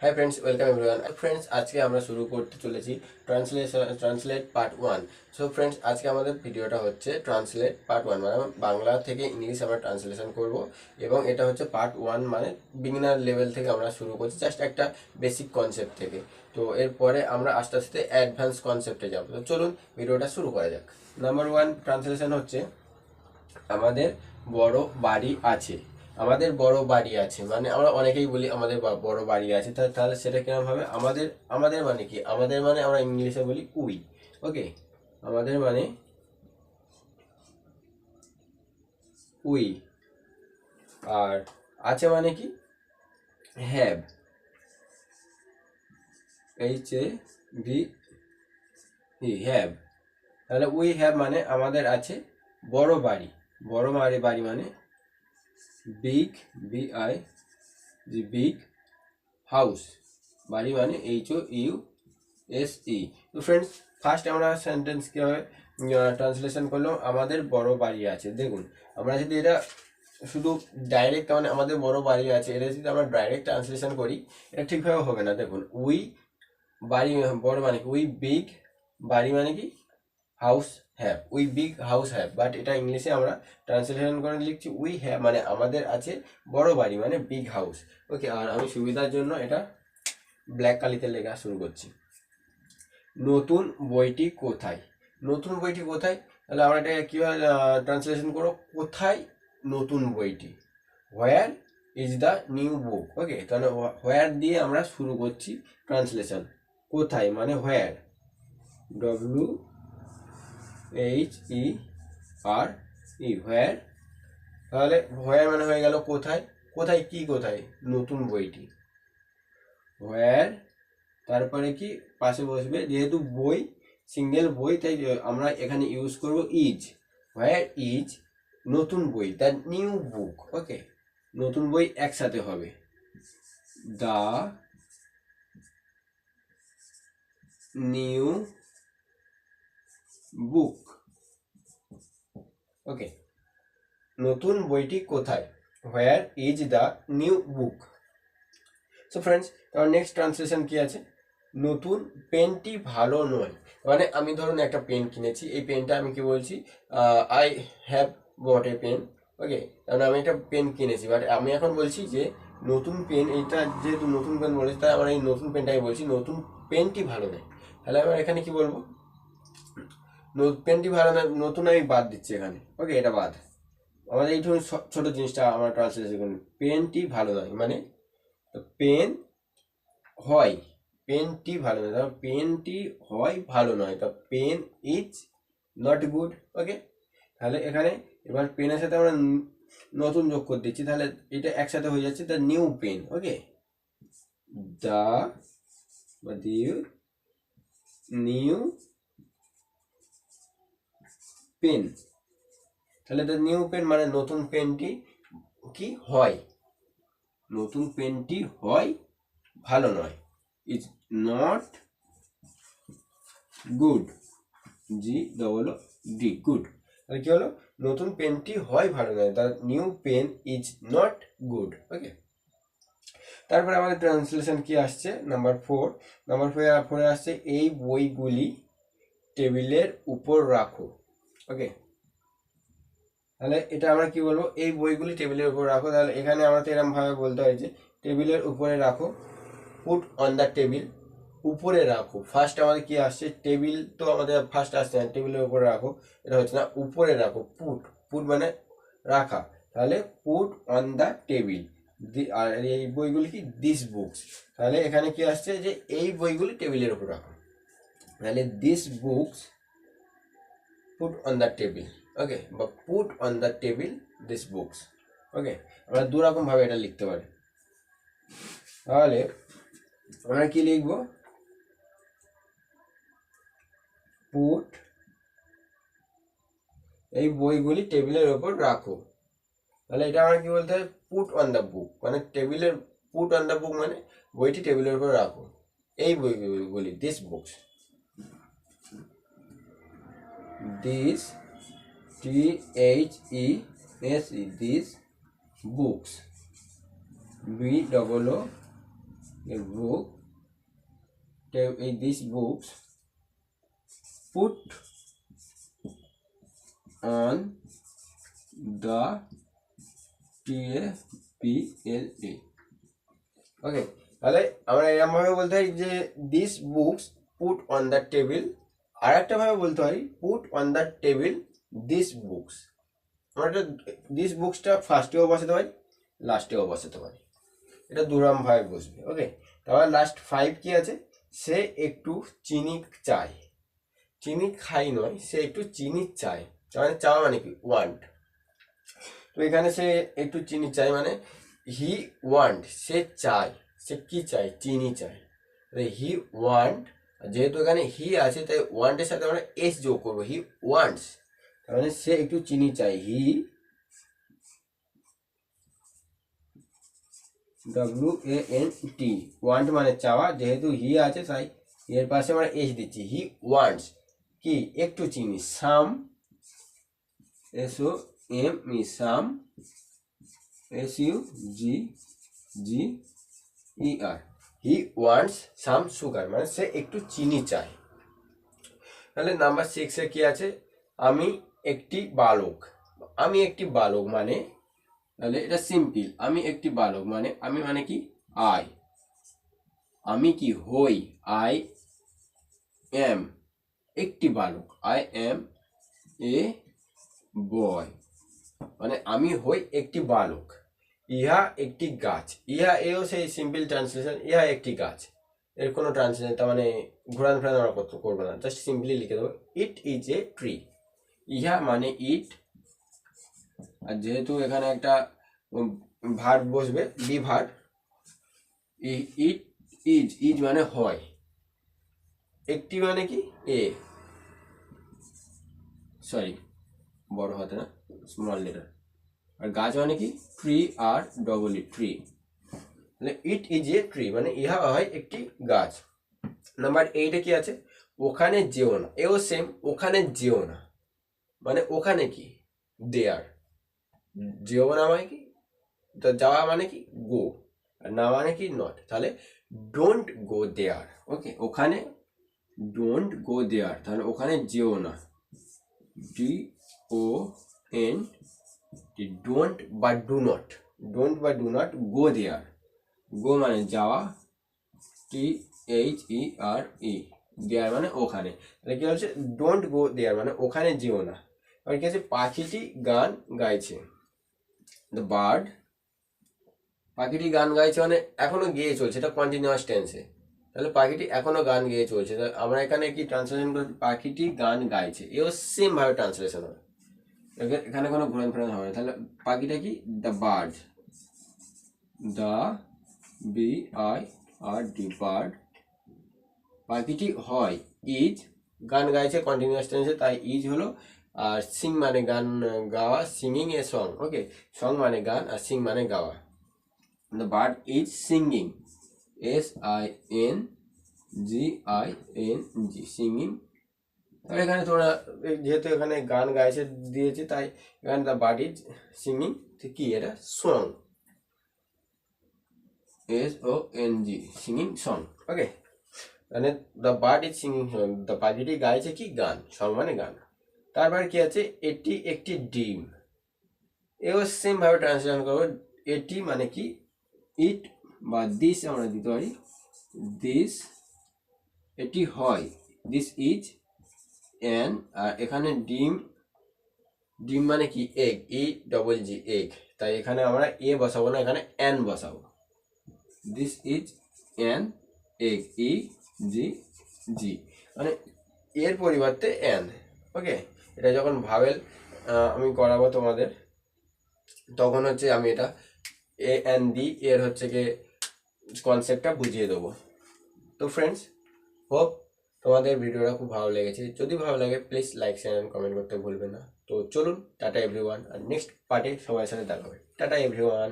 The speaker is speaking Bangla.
Hi friends, welcome everyone. Friends आज के আমরা শুরু করতে চলেছি ট্রান্সলেট পার্ট 1। সো ফ্রেন্ডস আজকে আমাদের ভিডিওটা হচ্ছে ট্রান্সলেট পার্ট 1, মানে বাংলা থেকে ইংলিশ আমরা ট্রান্সলেশন করব এবং এটা হচ্ছে পার্ট 1, মানে বিগিনার লেভেল থেকে আমরা শুরু করছি, জাস্ট একটা বেসিক কনসেপ্ট থেকে। তো এরপরে আমরা আস্তে আস্তে অ্যাডভান্স কনসেপ্টে যাব। তো চলুন ভিডিওটা শুরু করা যাক। নাম্বার 1 ট্রান্সলেশন হচ্ছে আমাদের বড় বাড়ি আছে। আমাদের বড় বাড়ি আছে মানে আমরা অনেকেই বলি আমাদের বড় বাড়ি আছে, তাহলে সেটা কিরকম হবে? আমাদের আমাদের মানে কি? আমাদের মানে আমরা ইংলিশে বলি উই। ওকে, আমাদের মানে উই। আর আছে মানে কি? Have, HAV, have. তাহলে উই হ্যাভ মানে আমাদের আছে বড় বাড়ি। বড় বাড়ি মানে বিগ, বিগ হাউস। বাড়ি মানে HOUSE। তো ফ্রেন্ডস ফার্স্ট আমরা সেন্টেন্স কীভাবে ট্রান্সলেশন করলাম? আমাদের বড় বাড়ি আছে। দেখুন, আমরা যদি এটা শুধু ডাইরেক্ট মানে আমাদের বড় বাড়ি আছে, এটা যদি আমরা ডাইরেক্ট ট্রান্সলেশন করি এটা ঠিকভাবে হবে না। দেখুন, উই বাড়ি বড় মানে কি? উই বিগ বাড়ি মানে কি? House have. We big house have, but এটা ইংলিশে আমরা ট্রান্সলেশন করে লিখছি উই হ্যাভ মানে আমাদের আছে বড় বাড়ি মানে বিগ হাউস। ওকে, আর আমি সুবিধার জন্য এটা ব্ল্যাক কালিতে লেখা শুরু করছি। নতুন বইটি কোথায়? নতুন বইটি কোথায়? তাহলে আমরা এটা কীভাবে ট্রান্সলেশন করবো? কোথায় নতুন বইটি? Where is the new book. Okay, তাহলে হোয়ার দিয়ে আমরা শুরু করছি ট্রান্সলেশন। কোথায় মানে হোয়ার, WHERE, হোয়ার। তাহলে হোয়ার মানে হয়ে গেল কোথায়। কোথায় কি? কোথায় নতুন বইটি। হোয়ার, তারপরে কি পাশে বসবে, যেহেতু বই সিঙ্গেল বই তাই আমরা এখানে ইউজ করব ইজ। হোয়ার ইজ নতুন বই, দ্য নিউ বুক। ওকে, নতুন বই একসাথে হবে, দ্য নিউ বুক। ওকে, নতুন বইটি কোথায়? হোয়ার is the new book. So friends, তার নেক্সট ট্রান্সলেশন কি আছে? নতুন পেনটি ভালো নয়। মানে আমি ধরুন একটা পেন কিনেছি, এই পেনটা আমি কি বলছি? I have bought a pen. Okay, কারণ আমি একটা পেন কিনেছি, বাট আমি এখন বলছি যে নতুন পেন, এইটা যেহেতু নতুন পেন বলেছি তাই আমরা এই নতুন পেনটাই বলছি নতুন পেনটি ভালো নয়। তাহলে আমরা এখানে কি বলবো? পেনটি ভালো নয়, নতুন আমি বাদ দিচ্ছি এখানে। ওকে, এটা বাদ। আমাদের এই ধরুন ছোট জিনিসটা আমরা ট্রান্সলেশন করি, পেনটি ভালো নয় মানে পেন হয়, পেনটি ভালো নয়, তাহলে পেনটি হয় ভালো নয়, তো পেন ইজ নট গুড। ওকে, তাহলে এখানে এবার পেনের সাথে আমরা নতুন যোগ করে দিচ্ছি, তাহলে এটা একসাথে হয়ে যাচ্ছে the new pen. Okay, the new pen. তাহলে দ্য নিউ পেন মানে নতুন পেনটি কি হয়? নতুন পেনটি হয় ভালো নয়, is not good, GOOD, good. তাহলে কি হলো? নতুন পেনটি হয় ভালো নয়, the new pen is not good. Okay, তারপরে আমাদের ট্রান্সলেশন কি আসছে? নাম্বার 4 আসছে এই বইগুলি টেবিলের উপর রাখো। ওকে, তাহলে এটা আমরা কি বলবো? এই বইগুলি টেবিলের উপর রাখো। তাহলে এখানে আমাদের এরকম ভাবে বলতে হয় যে টেবিলের উপরে রাখো, পুট অন দ্য টেবিল। উপরে রাখো, ফার্স্ট আমাদের কি আসছে? টেবিল তো আমাদের ফার্স্ট আসছে না, টেবিলের উপরে রাখো এটা হচ্ছে না, উপরে রাখো। পুট মানে রাখা, তাহলে পুট অন দ্য টেবিল। আর এই বইগুলি কি? This books. তাহলে এখানে কি আসছে? যে এই বইগুলি টেবিলের উপর রাখো, তাহলে this books put on the table. Okay, বা put on the table this books. Okay, আমরা দুরকম ভাবে এটা লিখতে পারি। তাহলে আমরা কি লিখবো? পুট, এই বইগুলি টেবিলের ওপর রাখো। তাহলে এটা আমরা কি বলতে হয়? পুট অন দ্য বুক, মানে টেবিলের, পুট অন দ্য বুক মানে বইটি টেবিলের উপর রাখো, এই বইগুলি, this books. This, THESE, this books, BOOKS, a book, these books put on the table. Okay, তাহলে আমরা এরকম ভাবে বলতে পারি যে this books put on the table. আর একটা ভাবে বলতে পারি put on the table this books. আমরা এটা দিস বুকসটা ফার্স্টেও বসাতে পারি, লাস্টেও বসাতে পারি, এটা দুরকম ভাবে বসবে। ওকে, তারপর লাস্ট 5 কি আছে, সে একটু চিনি চায়। চিনি খাই নয়, সে একটু চিনি চায়। মানে চাওয়া মানে কি, ওয়ান্ট। তো এখানে সে একটু চিনি চায় মানে হি ওয়ান্ট, সে চায়। সে কি চায়, চিনি চায়। হি ওয়ান্ট, যেহেতু এখানে হি আছে তাই ওয়ান্টের সাথে আমরা এস যোগ করবো, হি ওয়ান্টস, তার মানে সে একটু চিনি চায়। হি WANT, ওয়ান্ট মানে চাওয়া, যেহেতু হি আছে তাই এর পাশে আমরা এস দিচ্ছি। হি ওয়ান্টস কি, একটু চিনি। সাম, SOME, some, SUGGER, he wants some sugar, মানে সে একটু চিনি চায়। তাহলে নাম্বার 6 কি আছে, আমি একটি বালক। আমি একটি বালক মানে, তাহলে এটা সিম্পল। আমি একটি বালক মানে, আমি মানে কি, আই। আমি কি হই, আই এম একটি বালক, আই এম এ বয়, মানে আমি হই একটি বালক। ইহা একটি গাছ, ইহা এও সেই সিম্পল ট্রান্সলেশন, ইহা একটি গাছ। এর কোনো ট্রান্সলেশন তার মানে ঘোরান ফেরান আমরা করবো না, জাস্ট সিম্পলি লিখে দেবো ইট ইজ এ ট্রি। ইহা মানে ইট, আর যেহেতু এখানে একটা ভার্ব বসবে, বি ভার্ব, ইট ইজ মানে হয়, একটি মানে কি, এ, সরি বড় হাতে না, স্মল লেটার। আর গাছ মানে কি, ট্রি, আর ডবল ই, ট্রি। মানে ইট ইজ এ ট্রি মানে ইহা হয় একটি গাছ। নাম্বার 8 কি আছে, ওখানে যেও না। এও সেম, ওখানে যেও না মানে ওখানে কি, দেয়ার। যেও না মানে কি, তো যাওয়া মানে কি, গো, আর না মানে কি, নট। তাহলে ডোন্ট গো দেয়ার। ওকে, ওখানে ডোন্ট গো দেয়ার, তাহলে ওখানে যেও না, DONT, ডোন্ট বা ডু নট, ডোন্ট বা ডু নট গো দেয়ার। গো মানে যাওয়া, THERE, দেয়ার মানে ওখানে। তাহলে কি হচ্ছে, ডোন্ট গো দেয়ার মানে ওখানে যেও না। আর কি আছে, পাখিটি গান গাইছে, দ্য বার্ড, পাখিটি গান গাইছে মানে এখনো গেয়ে চলছে, এটা কন্টিনিউয়াস টেন্সে। তাহলে পাখিটি এখনো গান গেয়ে চলছে, আমরা এখানে কি ট্রান্সলেশন করছি, পাখিটি গান গাইছে। এও সেম ভাবে ট্রান্সলেশন হবে, এখানে কোনো ঘোরান ফেরান হবে না। তাহলে পাখিটা কি, the bird, the BIRD, bird. পাখিটি হয়, ইজ, গান গাইছে কন্টিনিউয়াস টেন্সে তাই ইজ হলো। আর সিং মানে গান গাওয়া, singing a song. Okay, song মানে গান আর সিং মানে গাওয়া। The bird is singing, SINGING, singing. তবে এখানে তোমরা যেহেতু এখানে গান গাইছে দিয়েছে তাই এখানে দ্য বার্ড ইজ সিঙ্গিং কি, এটা সং, SONG, সিঙ্গিং সং। ওকে, মানে the bird is singing song, the পাখিটি গাইছে কি, গান, সং মানে গান। তারপরে কি আছে, এটি একটি ডিম। এও সেম ভাবে ট্রান্সলেশন করবো, এটি মানে কি, ইট বা দিস আমরা দিতে পারি, দিস, এটি হয়, দিস ইজ অ্যান, আর এখানে ডিম, ডিম মানে কি, এগ, EGG, এগ। তাই এখানে আমরা এ বসাবো না, এখানে অ্যান বসাবো, this is an egg, EGG, মানে এর পরিবর্তে অ্যান। ওকে, এটা যখন ভাবেল আমি করাবো তোমাদের, তখন হচ্ছে আমি এটা AND এর হচ্ছে গিয়ে কনসেপ্টটা বুঝিয়ে দেবো। তো ফ্রেন্ডস, হোপ তোমাদের ভিডিওটা খুব ভালো লেগেছে। যদি ভালো লাগে please like, share and comment করতে ভুলবেন না। তো চলুন, টাটা এভরিওয়ান, আর নেক্সট পার্টে সবার সাথে দেখা হবে। Tata everyone.